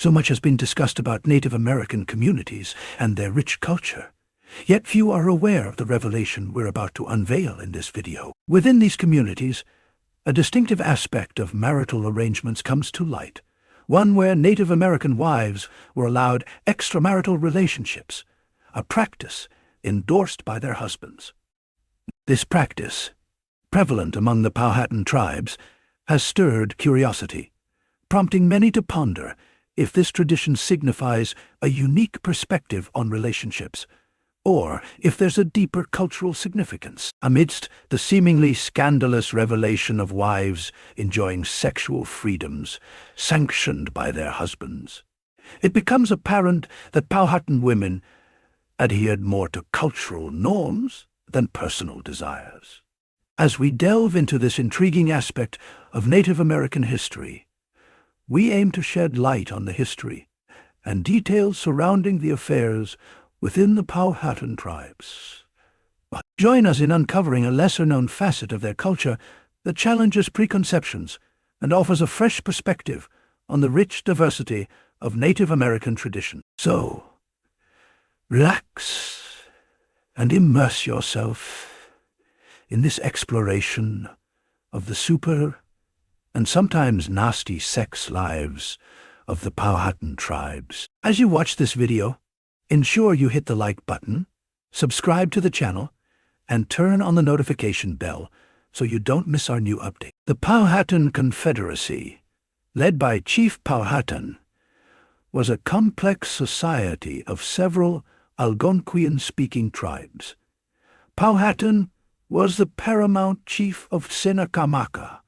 So much has been discussed about Native American communities and their rich culture. Yet few are aware of the revelation we're about to unveil in this video. Within these communities, a distinctive aspect of marital arrangements comes to light, one where Native American wives were allowed extramarital relationships, a practice endorsed by their husbands. This practice, prevalent among the Powhatan tribes, has stirred curiosity, prompting many to ponder if this tradition signifies a unique perspective on relationships, or if there's a deeper cultural significance. Amidst the seemingly scandalous revelation of wives enjoying sexual freedoms sanctioned by their husbands, it becomes apparent that Powhatan women adhered more to cultural norms than personal desires. As we delve into this intriguing aspect of Native American history, we aim to shed light on the history and details surrounding the affairs within the Powhatan tribes. Join us in uncovering a lesser-known facet of their culture that challenges preconceptions and offers a fresh perspective on the rich diversity of Native American tradition. So, relax and immerse yourself in this exploration of the super and sometimes nasty sex lives of the Powhatan tribes. As you watch this video, ensure you hit the like button, subscribe to the channel, and turn on the notification bell so you don't miss our new update. The Powhatan Confederacy, led by Chief Powhatan, was a complex society of several Algonquian-speaking tribes. Powhatan was the paramount chief of Senecamaka,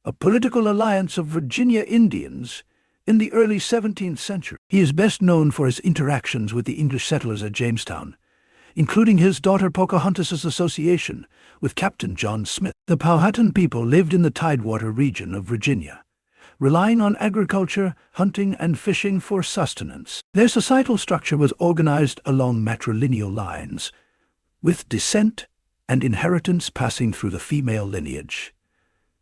a political alliance of Virginia Indians in the early 17th century. He is best known for his interactions with the English settlers at Jamestown, including his daughter Pocahontas' association with Captain John Smith. The Powhatan people lived in the Tidewater region of Virginia, relying on agriculture, hunting, and fishing for sustenance. Their societal structure was organized along matrilineal lines, with descent and inheritance passing through the female lineage.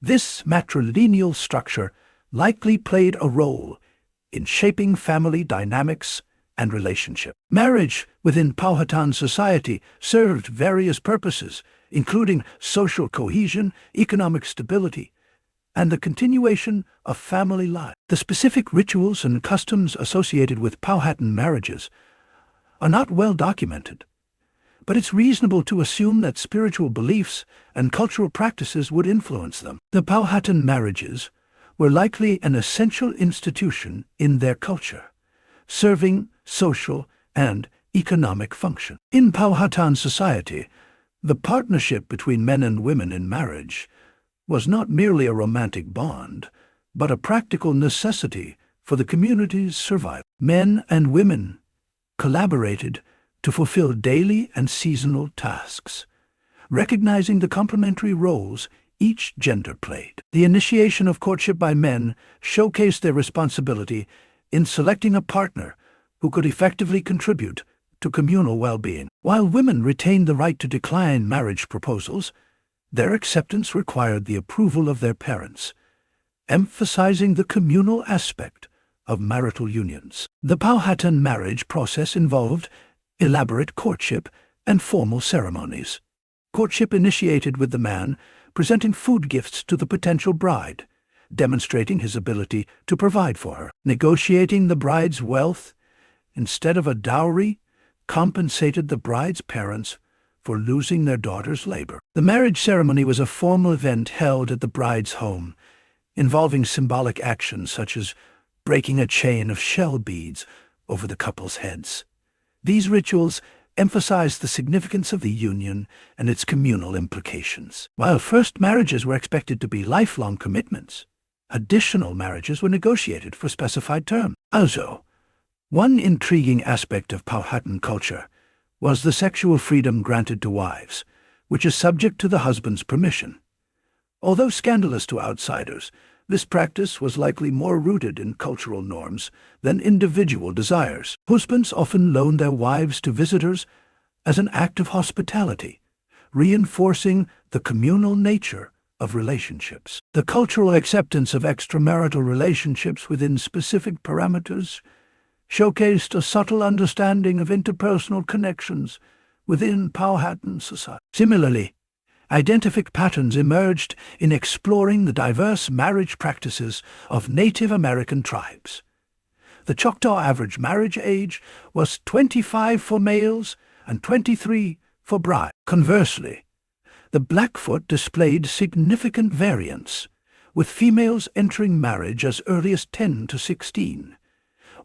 This matrilineal structure likely played a role in shaping family dynamics and relationship. Marriage within Powhatan society served various purposes, including social cohesion, economic stability, and the continuation of family life. The specific rituals and customs associated with Powhatan marriages are not well documented, but it's reasonable to assume that spiritual beliefs and cultural practices would influence them. The Powhatan marriages were likely an essential institution in their culture, serving social and economic function. In Powhatan society, the partnership between men and women in marriage was not merely a romantic bond, but a practical necessity for the community's survival. Men and women collaborated to fulfill daily and seasonal tasks, recognizing the complementary roles each gender played. The initiation of courtship by men showcased their responsibility in selecting a partner who could effectively contribute to communal well-being. While women retained the right to decline marriage proposals, their acceptance required the approval of their parents, emphasizing the communal aspect of marital unions. The Powhatan marriage process involved elaborate courtship and formal ceremonies. Courtship initiated with the man presenting food gifts to the potential bride, demonstrating his ability to provide for her. Negotiating the bride's wealth instead of a dowry compensated the bride's parents for losing their daughter's labor. The marriage ceremony was a formal event held at the bride's home, involving symbolic actions such as breaking a chain of shell beads over the couple's heads. These rituals emphasized the significance of the union and its communal implications. While first marriages were expected to be lifelong commitments, additional marriages were negotiated for specified terms. Also, one intriguing aspect of Powhatan culture was the sexual freedom granted to wives, which is subject to the husband's permission. Although scandalous to outsiders, this practice was likely more rooted in cultural norms than individual desires. Husbands often loaned their wives to visitors as an act of hospitality, reinforcing the communal nature of relationships. The cultural acceptance of extramarital relationships within specific parameters showcased a subtle understanding of interpersonal connections within Powhatan society. Similarly, identific patterns emerged in exploring the diverse marriage practices of Native American tribes. The Choctaw average marriage age was 25 for males and 23 for brides. Conversely, the Blackfoot displayed significant variance, with females entering marriage as early as 10 to 16,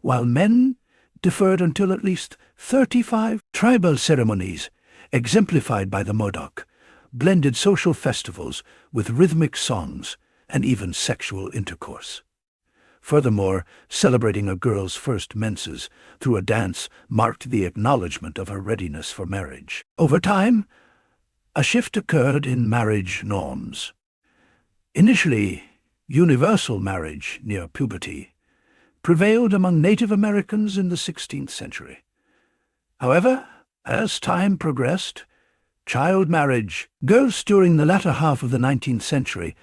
while men deferred until at least 35. Tribal ceremonies, exemplified by the Modoc, blended social festivals with rhythmic songs and even sexual intercourse. Furthermore, celebrating a girl's first menses through a dance marked the acknowledgement of her readiness for marriage. Over time, a shift occurred in marriage norms. Initially, universal marriage near puberty prevailed among Native Americans in the 16th century. However, as time progressed, child marriage, girls during the latter half of the 19th century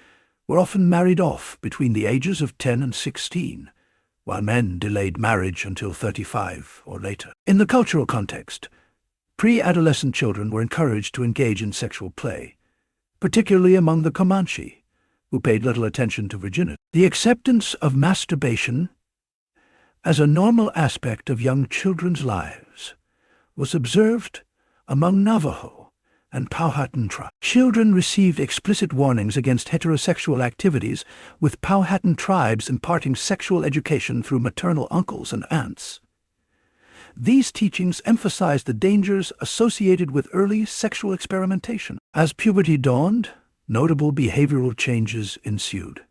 were often married off between the ages of 10 and 16, while men delayed marriage until 35 or later. In the cultural context, pre-adolescent children were encouraged to engage in sexual play, particularly among the Comanche, who paid little attention to virginity. The acceptance of masturbation as a normal aspect of young children's lives was observed among Navajo and Powhatan tribes. Children received explicit warnings against heterosexual activities, with Powhatan tribes imparting sexual education through maternal uncles and aunts. These teachings emphasized the dangers associated with early sexual experimentation. As puberty dawned, notable behavioral changes ensued.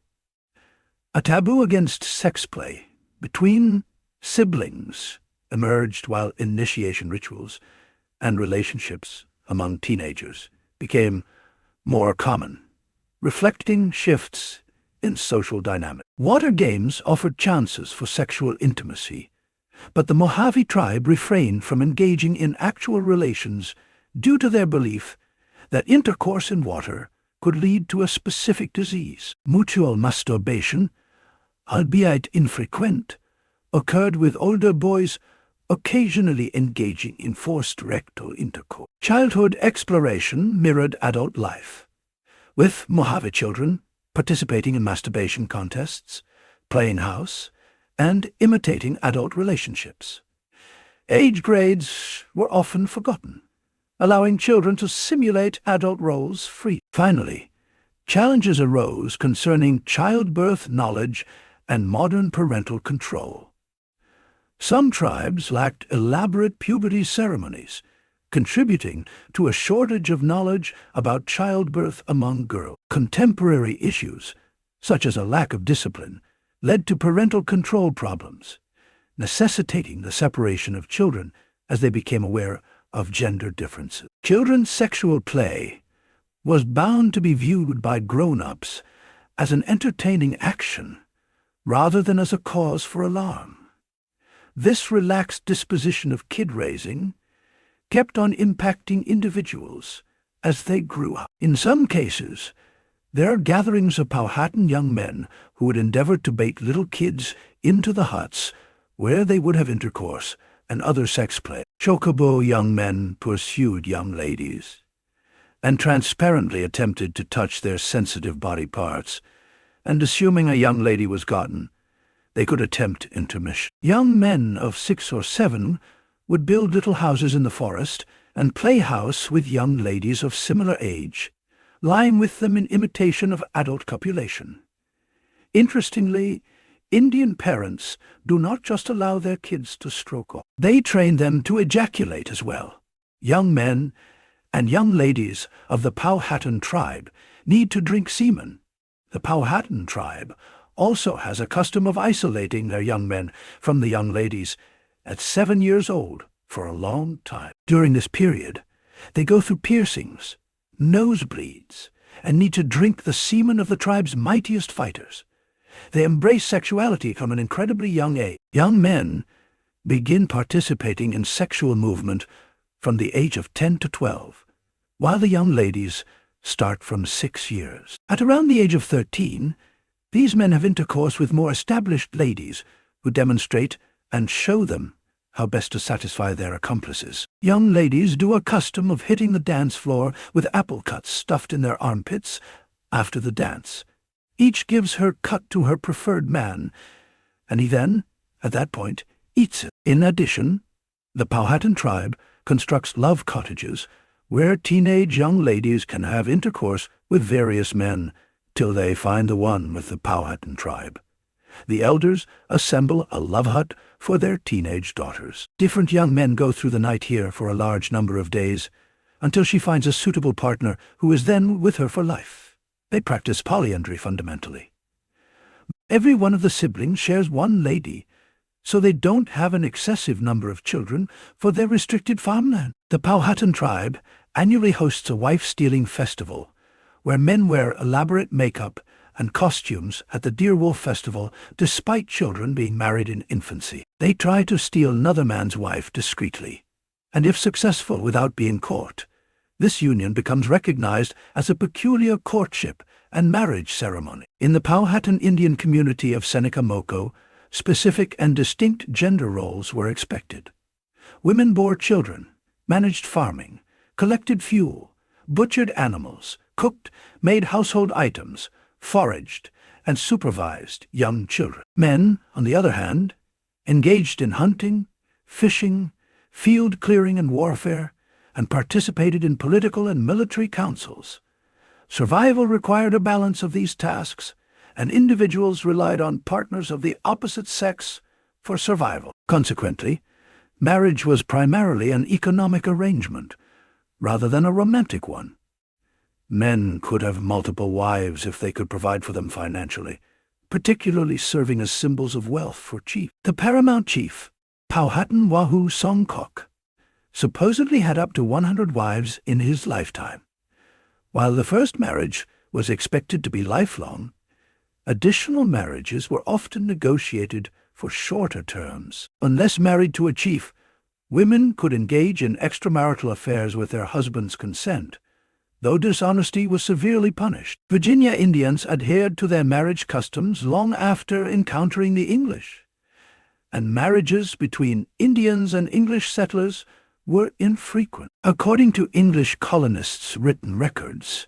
A taboo against sex play between siblings emerged, while initiation rituals and relationships among teenagers became more common, reflecting shifts in social dynamics. Water games offered chances for sexual intimacy, but the Mojave tribe refrained from engaging in actual relations due to their belief that intercourse in water could lead to a specific disease. Mutual masturbation, albeit infrequent, occurred, with older boys occasionally engaging in forced rectal intercourse. Childhood exploration mirrored adult life, with Mojave children participating in masturbation contests, playing house, and imitating adult relationships. Age grades were often forgotten, allowing children to simulate adult roles freely. Finally, challenges arose concerning childbirth knowledge and modern parental control. Some tribes lacked elaborate puberty ceremonies, contributing to a shortage of knowledge about childbirth among girls. Contemporary issues, such as a lack of discipline, led to parental control problems, necessitating the separation of children as they became aware of gender differences. Children's sexual play was bound to be viewed by grown-ups as an entertaining action rather than as a cause for alarm. This relaxed disposition of kid-raising kept on impacting individuals as they grew up. In some cases, there are gatherings of Powhatan young men who would endeavor to bait little kids into the huts where they would have intercourse and other sex play. Chocobo young men pursued young ladies and transparently attempted to touch their sensitive body parts, and assuming a young lady was gotten, they could attempt intermission. Young men of 6 or 7 would build little houses in the forest and play house with young ladies of similar age, lying with them in imitation of adult copulation. Interestingly, Indian parents do not just allow their kids to stroke off. They train them to ejaculate as well. Young men and young ladies of the Powhatan tribe need to drink semen. The Powhatan tribe also has a custom of isolating their young men from the young ladies at 7 years old for a long time. During this period, they go through piercings, nosebleeds, and need to drink the semen of the tribe's mightiest fighters. They embrace sexuality from an incredibly young age. Young men begin participating in sexual movement from the age of 10 to 12, while the young ladies start from 6 years. At around the age of 13, these men have intercourse with more established ladies who demonstrate and show them how best to satisfy their accomplices. Young ladies do a custom of hitting the dance floor with apple cuts stuffed in their armpits after the dance. Each gives her cut to her preferred man, and he then, at that point, eats it. In addition, the Powhatan tribe constructs love cottages where teenage young ladies can have intercourse with various men till they find the one with the Powhatan tribe. The elders assemble a love hut for their teenage daughters. Different young men go through the night here for a large number of days until she finds a suitable partner who is then with her for life. They practice polyandry fundamentally. Every one of the siblings shares one lady, so they don't have an excessive number of children for their restricted farmland. The Powhatan tribe annually hosts a wife-stealing festival where men wear elaborate makeup and costumes at the Deer Wolf Festival despite children being married in infancy. They try to steal another man's wife discreetly, and if successful without being caught, this union becomes recognized as a peculiar courtship and marriage ceremony. In the Powhatan Indian community of Seneca Moco, specific and distinct gender roles were expected. Women bore children, managed farming, collected fuel, butchered animals, cooked, made household items, foraged, and supervised young children. Men, on the other hand, engaged in hunting, fishing, field clearing and warfare, and participated in political and military councils. Survival required a balance of these tasks, and individuals relied on partners of the opposite sex for survival. Consequently, marriage was primarily an economic arrangement, rather than a romantic one. Men could have multiple wives if they could provide for them financially, particularly serving as symbols of wealth for chiefs. The paramount chief, Powhatan Wahoo Songkok, supposedly had up to 100 wives in his lifetime. While the first marriage was expected to be lifelong, additional marriages were often negotiated for shorter terms. Unless married to a chief, women could engage in extramarital affairs with their husband's consent, though dishonesty was severely punished. Virginia Indians adhered to their marriage customs long after encountering the English, and marriages between Indians and English settlers were infrequent. According to English colonists' written records,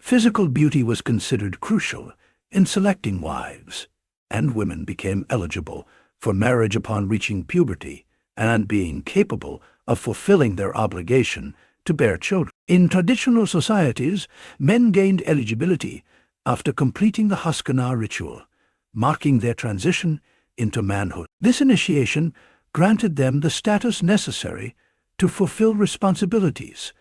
physical beauty was considered crucial in selecting wives, and women became eligible for marriage upon reaching puberty and being capable of fulfilling their obligation to bear children. In traditional societies, men gained eligibility after completing the Haskana ritual, marking their transition into manhood. This initiation granted them the status necessary to fulfill responsibilities,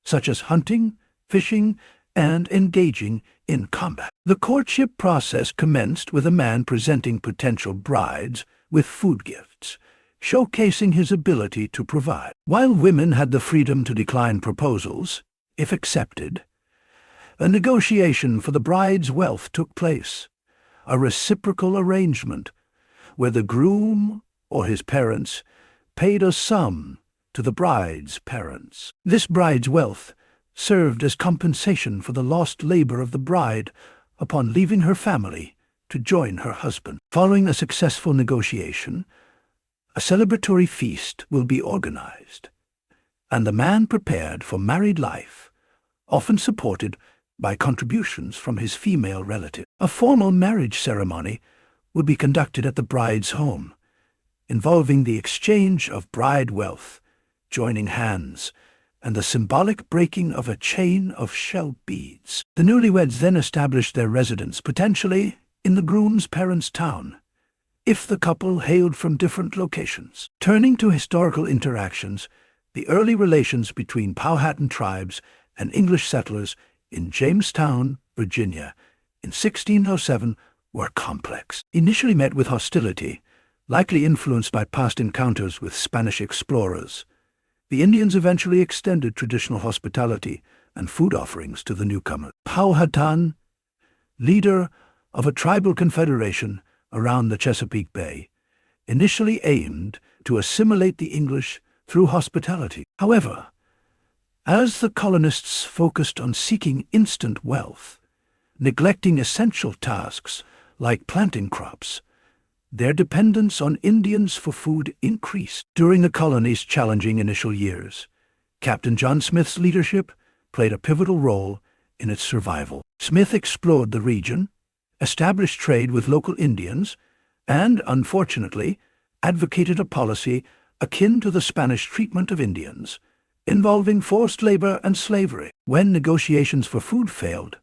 such as hunting, fishing, and engaging in combat. The courtship process commenced with a man presenting potential brides with food gifts, showcasing his ability to provide. While women had the freedom to decline proposals, if accepted, a negotiation for the bride's wealth took place, a reciprocal arrangement where the groom or his parents paid a sum to the bride's parents. This bride's wealth served as compensation for the lost labor of the bride upon leaving her family to join her husband. Following a successful negotiation, a celebratory feast will be organized, and the man prepared for married life, often supported by contributions from his female relative. A formal marriage ceremony would be conducted at the bride's home, involving the exchange of bride wealth, joining hands, and the symbolic breaking of a chain of shell beads. The newlyweds then established their residence, potentially in the groom's parents' town, if the couple hailed from different locations. Turning to historical interactions, the early relations between Powhatan tribes and English settlers in Jamestown, Virginia, in 1607 were complex. Initially met with hostility, likely influenced by past encounters with Spanish explorers, the Indians eventually extended traditional hospitality and food offerings to the newcomer. Powhatan, leader of a tribal confederation around the Chesapeake Bay, initially aimed to assimilate the English through hospitality. However, As the colonists focused on seeking instant wealth, neglecting essential tasks like planting crops, their dependence on Indians for food increased. During the colony's challenging initial years, Captain John Smith's leadership played a pivotal role in its survival. Smith explored the region, established trade with local Indians, and, unfortunately, advocated a policy akin to the Spanish treatment of Indians, involving forced labor and slavery. When negotiations for food failed,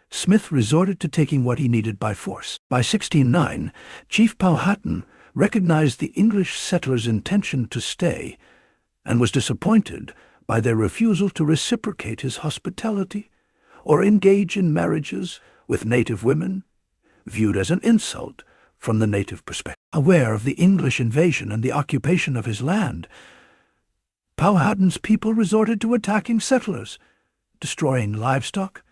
Smith resorted to taking what he needed by force. By 1609, Chief Powhatan recognized the English settlers' intention to stay and was disappointed by their refusal to reciprocate his hospitality or engage in marriages with native women, viewed as an insult from the native perspective. Aware of the English invasion and the occupation of his land, Powhatan's people resorted to attacking settlers, destroying livestock,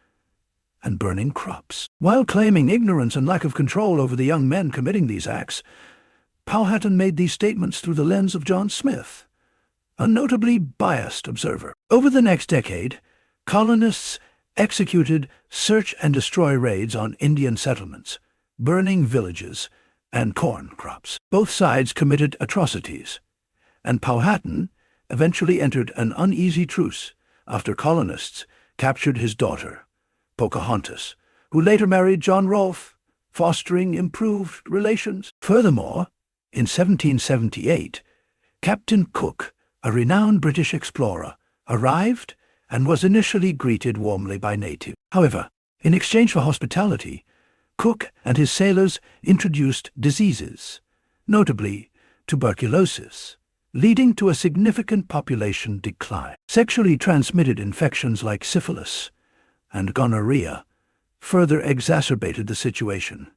and burning crops. While claiming ignorance and lack of control over the young men committing these acts, Powhatan made these statements through the lens of John Smith, a notably biased observer. Over the next decade, colonists executed search and destroy raids on Indian settlements, burning villages and corn crops. Both sides committed atrocities, and Powhatan eventually entered an uneasy truce after colonists captured his daughter, Pocahontas, who later married John Rolfe, fostering improved relations. Furthermore, in 1778, Captain Cook, a renowned British explorer, arrived and was initially greeted warmly by natives. However, in exchange for hospitality, Cook and his sailors introduced diseases, notably tuberculosis, leading to a significant population decline. Sexually transmitted infections like syphilis and gonorrhea further exacerbated the situation,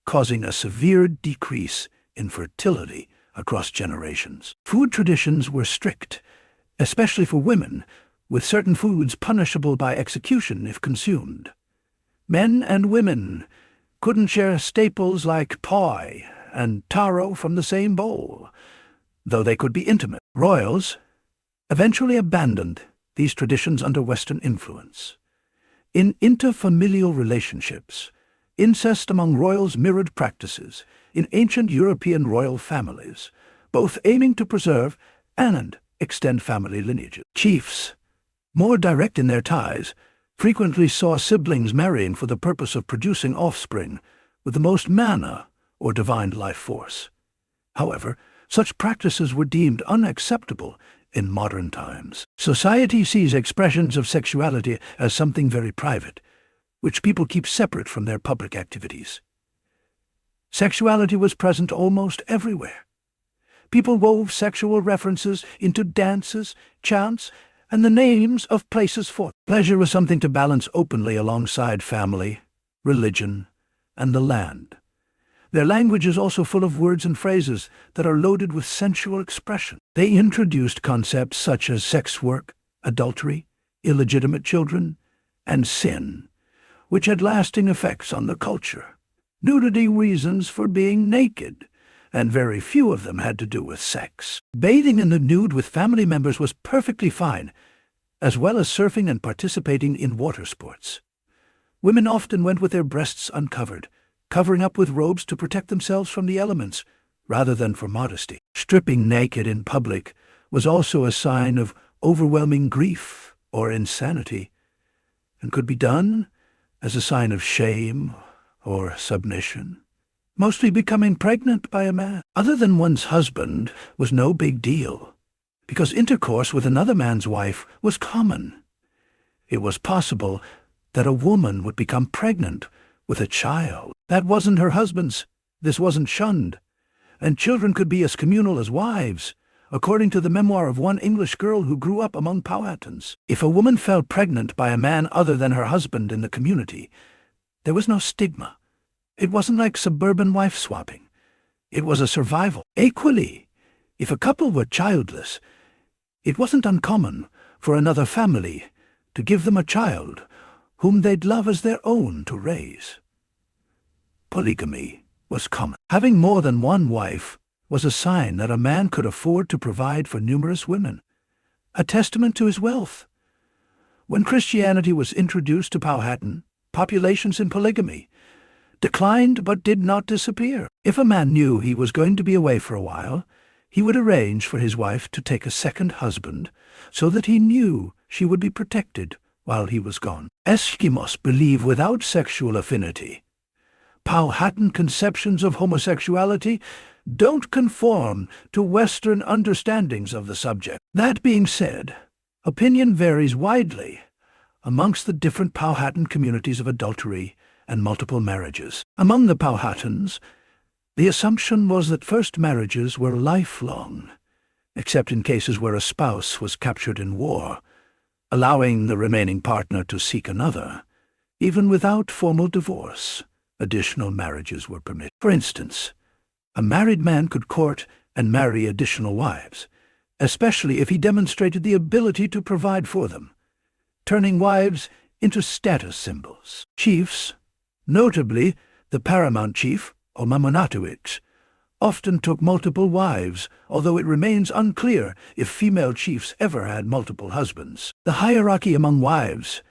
causing a severe decrease in fertility across generations. Food traditions were strict, especially for women, with certain foods punishable by execution if consumed. Men and women couldn't share staples like pie and taro from the same bowl, though they could be intimate. Royals eventually abandoned these traditions under Western influence. In interfamilial relationships, incest among royals mirrored practices in ancient European royal families, both aiming to preserve and extend family lineages. Chiefs, more direct in their ties, frequently saw siblings marrying for the purpose of producing offspring with the most mana or divine life force. However, such practices were deemed unacceptable in modern times. Society sees expressions of sexuality as something very private, which people keep separate from their public activities. Sexuality was present almost everywhere. People wove sexual references into dances, chants, and the names of places for pleasure was something to balance openly alongside family, religion, and the land. Their language is also full of words and phrases that are loaded with sensual expression. They introduced concepts such as sex work, adultery, illegitimate children, and sin, which had lasting effects on the culture. Nudity reasons for being naked, and very few of them had to do with sex. Bathing in the nude with family members was perfectly fine, as well as surfing and participating in water sports. Women often went with their breasts uncovered, covering up with robes to protect themselves from the elements, rather than for modesty. Stripping naked in public was also a sign of overwhelming grief or insanity, and could be done as a sign of shame or submission. Mostly becoming pregnant by a man other than one's husband was no big deal, because intercourse with another man's wife was common. It was possible that a woman would become pregnant with a child. That wasn't her husband's. This wasn't shunned. And children could be as communal as wives, according to the memoir of one English girl who grew up among Powhatans. If a woman fell pregnant by a man other than her husband in the community, there was no stigma. It wasn't like suburban wife-swapping. It was a survival. Equally, if a couple were childless, it wasn't uncommon for another family to give them a child whom they'd love as their own to raise. Polygamy was common. Having more than one wife was a sign that a man could afford to provide for numerous women, a testament to his wealth. When Christianity was introduced to Powhatan, populations in polygamy declined but did not disappear. If a man knew he was going to be away for a while, he would arrange for his wife to take a second husband so that he knew she would be protected while he was gone. Eskimos believe without sexual affinity. Powhatan conceptions of homosexuality don't conform to Western understandings of the subject. That being said, opinion varies widely amongst the different Powhatan communities of adultery and multiple marriages. Among the Powhatans, the assumption was that first marriages were lifelong, except in cases where a spouse was captured in war, allowing the remaining partner to seek another. Even without formal divorce, additional marriages were permitted. For instance, a married man could court and marry additional wives, especially if he demonstrated the ability to provide for them, turning wives into status symbols. Chiefs, notably the paramount chief, or Mamonatuix, often took multiple wives, although it remains unclear if female chiefs ever had multiple husbands. The hierarchy among wives,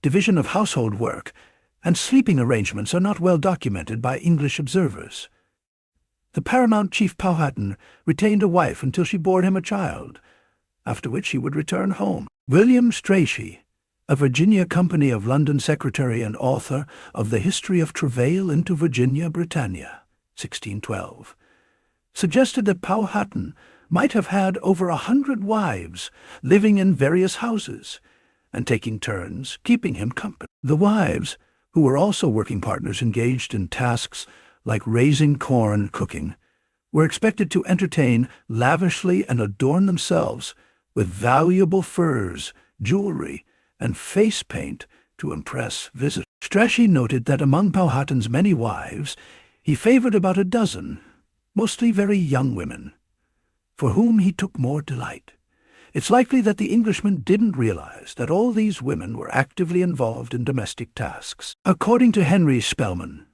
division of household work, and sleeping arrangements are not well documented by English observers. The paramount chief Powhatan retained a wife until she bore him a child, after which he would return home. William Strachey, a Virginia Company of London secretary and author of The History of Travail into Virginia, Britannia, 1612, suggested that Powhatan might have had over 100 wives living in various houses and taking turns keeping him company. The wives, who were also working partners engaged in tasks like raising corn and cooking, were expected to entertain lavishly and adorn themselves with valuable furs, jewelry, and face paint to impress visitors. Strachey noted that among Powhatan's many wives, he favored about a dozen, mostly very young women, for whom he took more delight. It's likely that the Englishman didn't realize that all these women were actively involved in domestic tasks. According to Henry Spelman,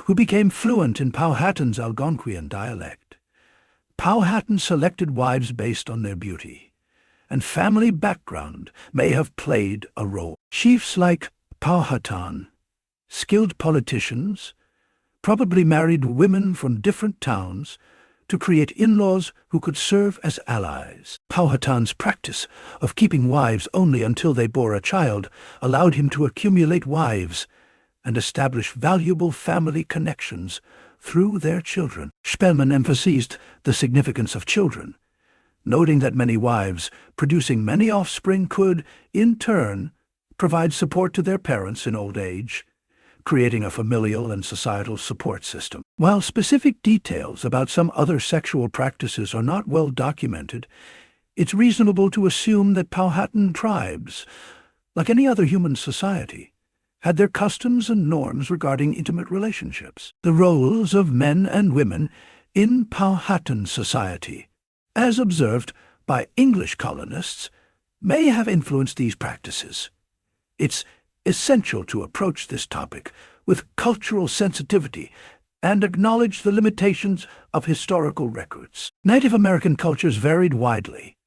who became fluent in Powhatan's Algonquian dialect, Powhatan selected wives based on their beauty, and family background may have played a role. Chiefs like Powhatan, skilled politicians, probably married women from different towns to create in-laws who could serve as allies. Powhatan's practice of keeping wives only until they bore a child allowed him to accumulate wives and establish valuable family connections through their children. Spelman emphasized the significance of children, noting that many wives producing many offspring could, in turn, provide support to their parents in old age, creating a familial and societal support system. While specific details about some other sexual practices are not well documented, it's reasonable to assume that Powhatan tribes, like any other human society, had their customs and norms regarding intimate relationships. The roles of men and women in Powhatan society, as observed by English colonists, may have influenced these practices. It's essential to approach this topic with cultural sensitivity and acknowledge the limitations of historical records. Native American cultures varied widely,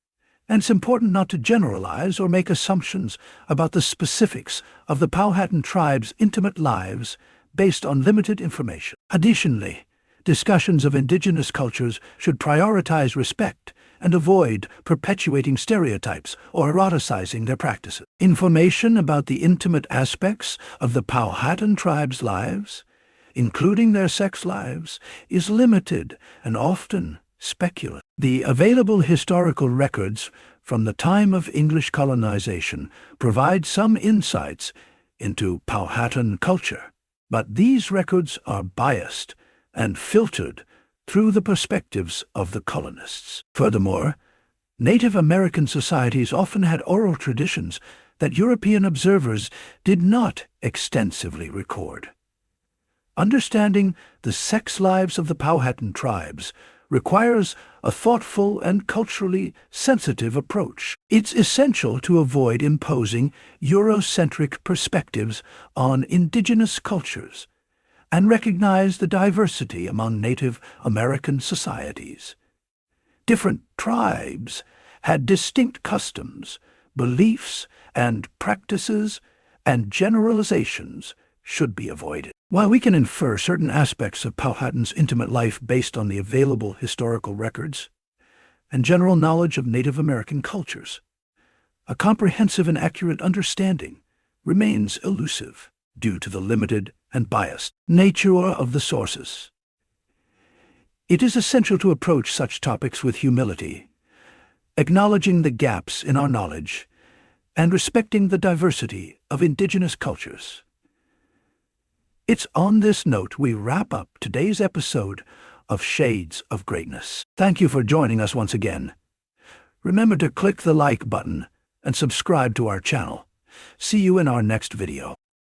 and it's important not to generalize or make assumptions about the specifics of the Powhatan tribe's intimate lives based on limited information. Additionally, discussions of indigenous cultures should prioritize respect and avoid perpetuating stereotypes or eroticizing their practices. Information about the intimate aspects of the Powhatan tribe's lives, including their sex lives, is limited and often speculative. The available historical records from the time of English colonization provide some insights into Powhatan culture, but these records are biased and filtered through the perspectives of the colonists. Furthermore, Native American societies often had oral traditions that European observers did not extensively record. Understanding the sex lives of the Powhatan tribes requires a thoughtful and culturally sensitive approach. It's essential to avoid imposing Eurocentric perspectives on indigenous cultures and recognize the diversity among Native American societies. Different tribes had distinct customs, beliefs and practices and generalizations should be avoided. While we can infer certain aspects of Powhatan's intimate life based on the available historical records and general knowledge of Native American cultures, a comprehensive and accurate understanding remains elusive due to the limited and biased nature of the sources. It is essential to approach such topics with humility, acknowledging the gaps in our knowledge and respecting the diversity of indigenous cultures. It's on this note we wrap up today's episode of Shades of Greatness. Thank you for joining us once again. Remember to click the like button and subscribe to our channel. See you in our next video.